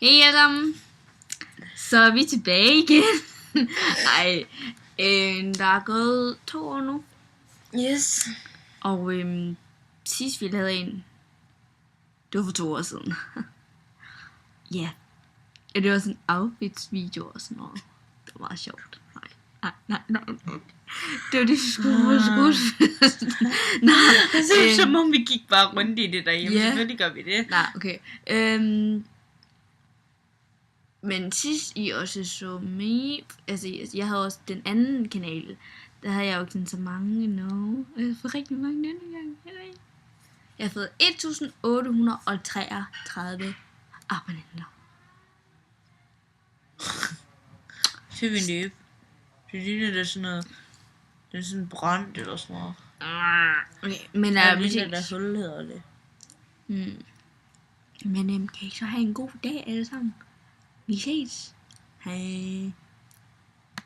Hej alle sammen. Så er vi tilbage igen. Ej, der er gået 2 år nu. Yes. Og sidst vi lavede en, det var for 2 år siden. Ja. Yeah. Det var sådan en outfits-video og sådan noget. Det var meget sjovt. Nej. Det var det, vi skulle på skuespil. Det ser som om vi gik bare rundt i det derhjemme. Ja. Selvfølgelig gør vi det. Nej, okay. Men sidst I også så mig, altså jeg havde også den anden kanal, der havde jeg jo ikke sådan så mange, jeg har fået rigtig mange denne gang. Jeg har fået 1833 abonnenter. Det er vi nøb. Det ligner det sådan noget. Det er sådan brændt eller sådan noget. Okay, men Det ligner der hul hedder det. Men kan I så have en god dag alle sammen? Vi ses. Hej.